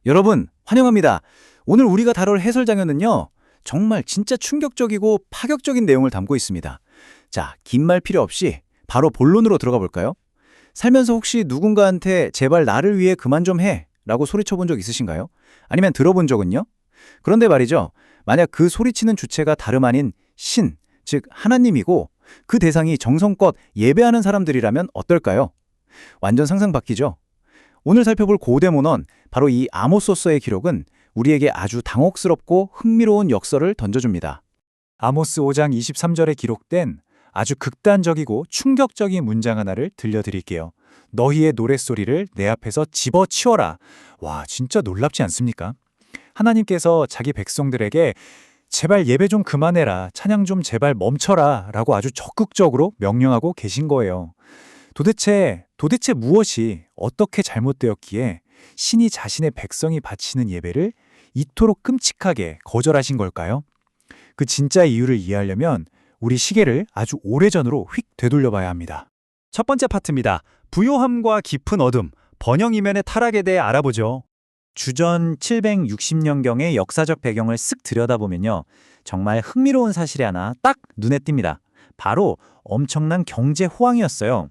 여러분, 환영합니다. 오늘 우리가 다룰 해설 장면은요, 정말 진짜 충격적이고 파격적인 내용을 담고 있습니다. 자, 긴 말 필요 없이 바로 본론으로 들어가 볼까요? 살면서 혹시 누군가한테 제발 나를 위해 그만 좀 해 라고 소리쳐 본 적 있으신가요? 아니면 들어본 적은요? 그런데 말이죠, 만약 그 소리치는 주체가 다름 아닌 신, 즉 하나님이고 그 대상이 정성껏 예배하는 사람들이라면 어떨까요? 완전 상상 바뀌죠? 오늘 살펴볼 고대문헌, 바로 이 아모스서의 기록은 우리에게 아주 당혹스럽고 흥미로운 역설을 던져줍니다. 아모스 5장 23절에 기록된 아주 극단적이고 충격적인 문장 하나를 들려드릴게요. 너희의 노랫소리를 내 앞에서 집어치워라. 와, 진짜 놀랍지 않습니까? 하나님께서 자기 백성들에게 제발 예배 좀 그만해라, 찬양 좀 제발 멈춰라 라고 아주 적극적으로 명령하고 계신 거예요. 도대체 무엇이 어떻게 잘못되었기에 신이 자신의 백성이 바치는 예배를 이토록 끔찍하게 거절하신 걸까요? 그 진짜 이유를 이해하려면 우리 시계를 아주 오래전으로 휙 되돌려 봐야 합니다. 첫 번째 파트입니다. 부요함과 깊은 어둠, 번영 이면의 타락에 대해 알아보죠. 주전 760년경의 역사적 배경을 쓱 들여다보면요, 정말 흥미로운 사실이 하나 딱 눈에 띕니다. 바로 엄청난 경제 호황이었어요.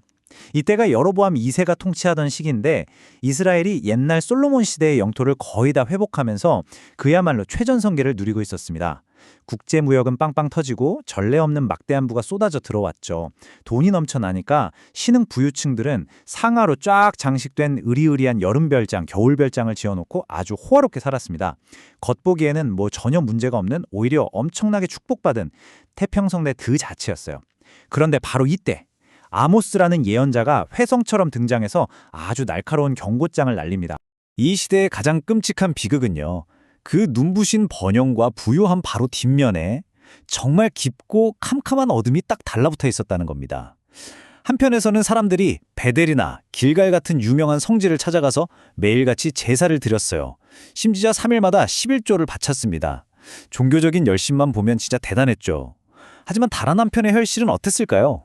이때가 여로보암 2세가 통치하던 시기인데 이스라엘이 옛날 솔로몬 시대의 영토를 거의 다 회복하면서 그야말로 최전성기를 누리고 있었습니다. 국제 무역은 빵빵 터지고 전례 없는 막대한 부가 쏟아져 들어왔죠. 돈이 넘쳐나니까 신흥 부유층들은 상하로 쫙 장식된 으리으리한 여름별장, 겨울별장을 지어놓고 아주 호화롭게 살았습니다. 겉보기에는 뭐 전혀 문제가 없는, 오히려 엄청나게 축복받은 태평성대 그 자체였어요. 그런데 바로 이때 아모스라는 예언자가 훼성처럼 등장해서 아주 날카로운 경고장을 날립니다. 이 시대의 가장 끔찍한 비극은요, 그 눈부신 번영과 부요함 바로 뒷면에 정말 깊고 캄캄한 어둠이 딱 달라붙어 있었다는 겁니다. 한편에서는 사람들이 베델이나 길갈 같은 유명한 성지를 찾아가서 매일같이 제사를 드렸어요. 심지어 3일마다 11조를 바쳤습니다. 종교적인 열심만 보면 진짜 대단했죠. 하지만 다른 한편의 현실은 어땠을까요?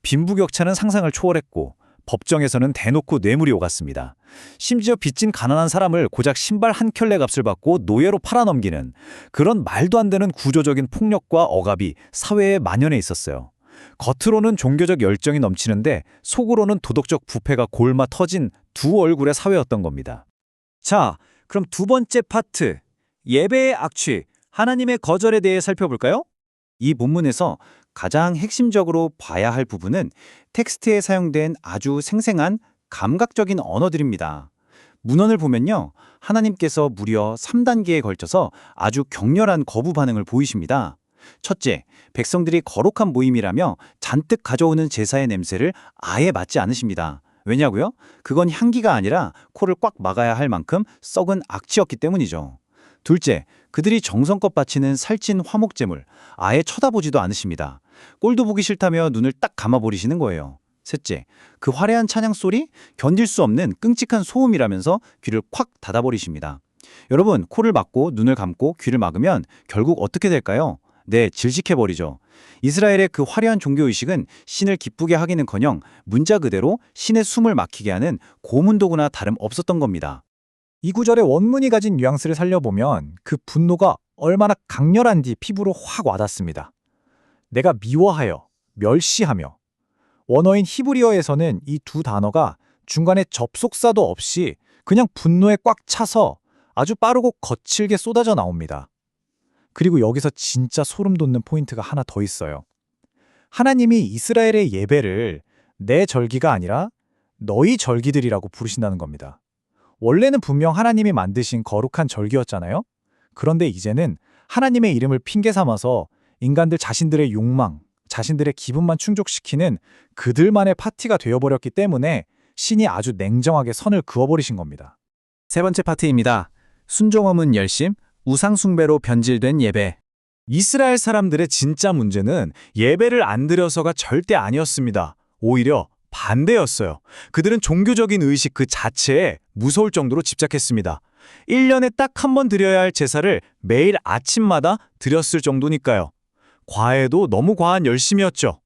빈부격차는 상상을 초월했고 법정에서는 대놓고 뇌물이 오갔습니다. 심지어 빚진 가난한 사람을 고작 신발 한 켤레 값을 받고 노예로 팔아넘기는 그런 말도 안 되는 구조적인 폭력과 억압이 사회에 만연해 있었어요. 겉으로는 종교적 열정이 넘치는데 속으로는 도덕적 부패가 골마 터진 두 얼굴의 사회였던 겁니다. 자, 그럼 두 번째 파트, 예배의 악취, 하나님의 거절에 대해 살펴볼까요? 이 본문에서 가장 핵심적으로 봐야 할 부분은 텍스트에 사용된 아주 생생한 감각적인 언어들입니다. 문헌을 보면요, 하나님께서 무려 3단계에 걸쳐서 아주 격렬한 거부 반응을 보이십니다. 첫째, 백성들이 거룩한 모임이라며 잔뜩 가져오는 제사의 냄새를 아예 맡지 않으십니다. 왜냐고요? 그건 향기가 아니라 코를 꽉 막아야 할 만큼 썩은 악취였기 때문이죠. 둘째, 그들이 정성껏 바치는 살찐 화목제물, 아예 쳐다보지도 않으십니다. 꼴도 보기 싫다며 눈을 딱 감아버리시는 거예요. 셋째, 그 화려한 찬양 소리, 견딜 수 없는 끔찍한 소음이라면서 귀를 콱 닫아버리십니다. 여러분, 코를 막고 눈을 감고 귀를 막으면 결국 어떻게 될까요? 네, 질식해버리죠. 이스라엘의 그 화려한 종교의식은 신을 기쁘게 하기는커녕 문자 그대로 신의 숨을 막히게 하는 고문도구나 다름없었던 겁니다. 이 구절의 원문이 가진 뉘앙스를 살려보면 그 분노가 얼마나 강렬한지 피부로 확 와닿습니다. 내가 미워하여, 멸시하며. 원어인 히브리어에서는 이 두 단어가 중간에 접속사도 없이 그냥 분노에 꽉 차서 아주 빠르고 거칠게 쏟아져 나옵니다. 그리고 여기서 진짜 소름 돋는 포인트가 하나 더 있어요. 하나님이 이스라엘의 예배를 내 절기가 아니라 너희 절기들이라고 부르신다는 겁니다. 원래는 분명 하나님이 만드신 거룩한 절기였잖아요? 그런데 이제는 하나님의 이름을 핑계 삼아서 인간들 자신들의 욕망, 자신들의 기분만 충족시키는 그들만의 파티가 되어버렸기 때문에 신이 아주 냉정하게 선을 그어버리신 겁니다. 세 번째 파트입니다. 순종 없는 열심, 우상 숭배로 변질된 예배. 이스라엘 사람들의 진짜 문제는 예배를 안 드려서가 절대 아니었습니다. 오히려 반대였어요. 그들은 종교적인 의식 그 자체에 무서울 정도로 집착했습니다. 1년에 딱 한 번 드려야 할 제사를 매일 아침마다 드렸을 정도니까요. 과해도 너무 과한 열심이었죠.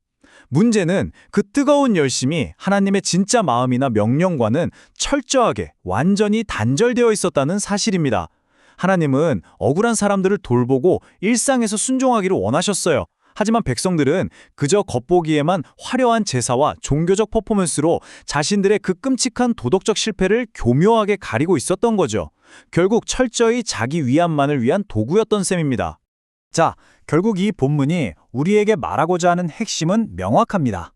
문제는 그 뜨거운 열심이 하나님의 진짜 마음이나 명령과는 철저하게 완전히 단절되어 있었다는 사실입니다. 하나님은 억울한 사람들을 돌보고 일상에서 순종하기를 원하셨어요. 하지만 백성들은 그저 겉보기에만 화려한 제사와 종교적 퍼포먼스로 자신들의 그 끔찍한 도덕적 실패를 교묘하게 가리고 있었던 거죠. 결국 철저히 자기 위안만을 위한 도구였던 셈입니다. 자, 결국 이 본문이 우리에게 말하고자 하는 핵심은 명확합니다.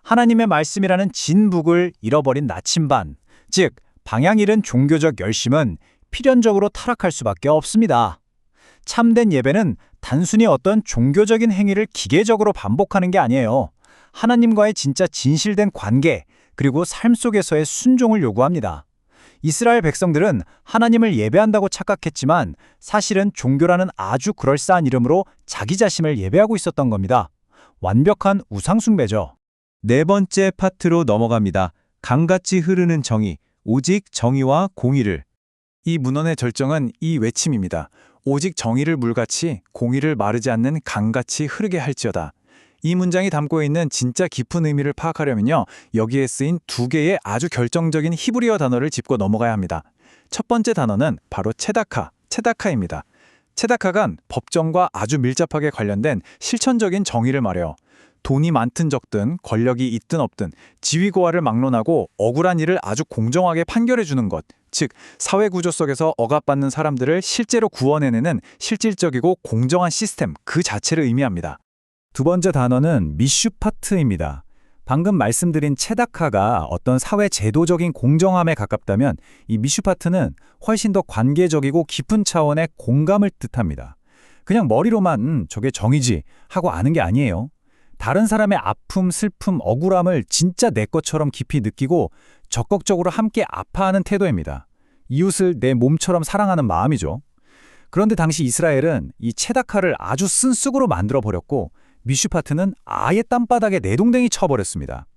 하나님의 말씀이라는 진북을 잃어버린 나침반, 즉 방향 잃은 종교적 열심은 필연적으로 타락할 수밖에 없습니다. 참된 예배는 단순히 어떤 종교적인 행위를 기계적으로 반복하는 게 아니에요. 하나님과의 진짜 진실된 관계, 그리고 삶 속에서의 순종을 요구합니다. 이스라엘 백성들은 하나님을 예배한다고 착각했지만 사실은 종교라는 아주 그럴싸한 이름으로 자기 자신을 예배하고 있었던 겁니다. 완벽한 우상숭배죠. 네 번째 파트로 넘어갑니다. 강같이 흐르는 정의, 오직 정의와 공의를. 이 문헌의 절정은 이 외침입니다. 오직 정의를 물같이 공의를 마르지 않는 강같이 흐르게 할지어다. 이 문장이 담고 있는 진짜 깊은 의미를 파악하려면요, 여기에 쓰인 두 개의 아주 결정적인 히브리어 단어를 짚고 넘어가야 합니다. 첫 번째 단어는 바로 체다카입니다. 체다카가 법정과 아주 밀접하게 관련된 실천적인 정의를 말해요. 돈이 많든 적든 권력이 있든 없든 지위고하를 막론하고 억울한 일을 아주 공정하게 판결해주는 것, 즉 사회 구조 속에서 억압받는 사람들을 실제로 구원해내는 실질적이고 공정한 시스템 그 자체를 의미합니다. 두 번째 단어는 미슈파트입니다. 방금 말씀드린 체다카가 어떤 사회 제도적인 공정함에 가깝다면 이 미슈파트는 훨씬 더 관계적이고 깊은 차원의 공감을 뜻합니다. 그냥 머리로만 저게 정의지 하고 아는 게 아니에요. 다른 사람의 아픔, 슬픔, 억울함을 진짜 내 것처럼 깊이 느끼고 적극적으로 함께 아파하는 태도입니다. 이웃을 내 몸처럼 사랑하는 마음이죠. 그런데 당시 이스라엘은 이 체다카를 아주 쓴쑥으로 만들어버렸고 미슈파트는 아예 땀바닥에 내동댕이 쳐버렸습니다.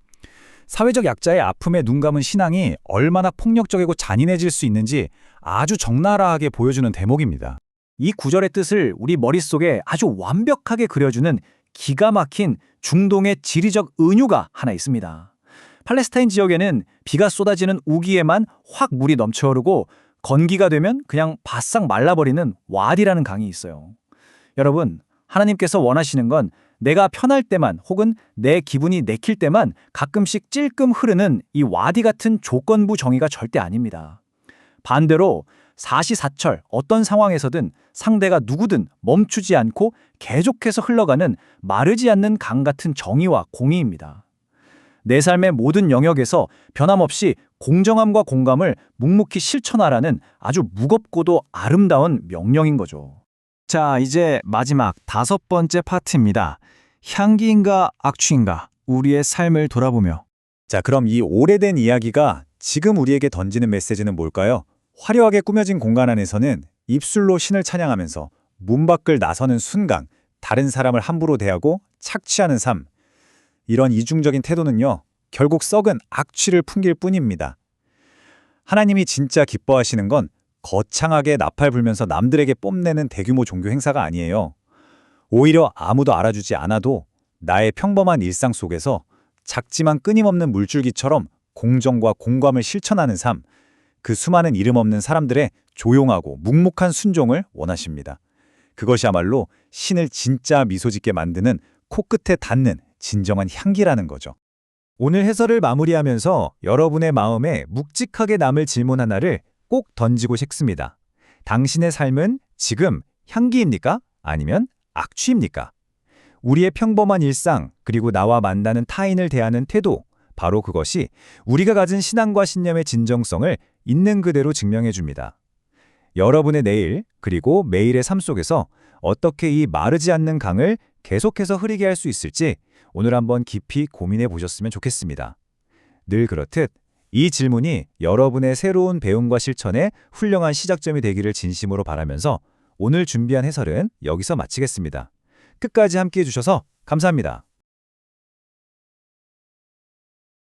사회적 약자의 아픔에 눈감은 신앙이 얼마나 폭력적이고 잔인해질 수 있는지 아주 적나라하게 보여주는 대목입니다. 이 구절의 뜻을 우리 머릿속에 아주 완벽하게 그려주는 기가 막힌 중동의 지리적 은유가 하나 있습니다. 팔레스타인 지역에는 비가 쏟아지는 우기에만 확 물이 넘쳐흐르고 건기가 되면 그냥 바싹 말라버리는 와디라는 강이 있어요. 여러분, 하나님께서 원하시는 건 내가 편할 때만 혹은 내 기분이 내킬 때만 가끔씩 찔끔 흐르는 이 와디 같은 조건부 정의가 절대 아닙니다. 반대로 사시사철 어떤 상황에서든 상대가 누구든 멈추지 않고 계속해서 흘러가는 마르지 않는 강 같은 정의와 공의입니다. 내 삶의 모든 영역에서 변함없이 공정함과 공감을 묵묵히 실천하라는 아주 무겁고도 아름다운 명령인 거죠. 자, 이제 마지막 다섯 번째 파트입니다. 향기인가 악취인가 우리의 삶을 돌아보며. 자, 그럼 이 오래된 이야기가 지금 우리에게 던지는 메시지는 뭘까요? 화려하게 꾸며진 공간 안에서는 입술로 신을 찬양하면서 문 밖을 나서는 순간 다른 사람을 함부로 대하고 착취하는 삶. 이런 이중적인 태도는요, 결국 썩은 악취를 풍길 뿐입니다. 하나님이 진짜 기뻐하시는 건 거창하게 나팔 불면서 남들에게 뽐내는 대규모 종교 행사가 아니에요. 오히려 아무도 알아주지 않아도 나의 평범한 일상 속에서 작지만 끊임없는 물줄기처럼 공정과 공감을 실천하는 삶, 그 수많은 이름 없는 사람들의 조용하고 묵묵한 순종을 원하십니다. 그것이야말로 신을 진짜 미소 짓게 만드는 코끝에 닿는 진정한 향기라는 거죠. 오늘 해설을 마무리하면서 여러분의 마음에 묵직하게 남을 질문 하나를 꼭 던지고 싶습니다. 당신의 삶은 지금 향기입니까? 아니면 악취입니까? 우리의 평범한 일상, 그리고 나와 만나는 타인을 대하는 태도, 바로 그것이 우리가 가진 신앙과 신념의 진정성을 있는 그대로 증명해 줍니다. 여러분의 내일, 그리고 매일의 삶 속에서 어떻게 이 마르지 않는 강을 계속해서 흐르게 할 수 있을지 오늘 한번 깊이 고민해 보셨으면 좋겠습니다. 늘 그렇듯 이 질문이 여러분의 새로운 배움과 실천의 훌륭한 시작점이 되기를 진심으로 바라면서 오늘 준비한 해설은 여기서 마치겠습니다. 끝까지 함께해 주셔서 감사합니다.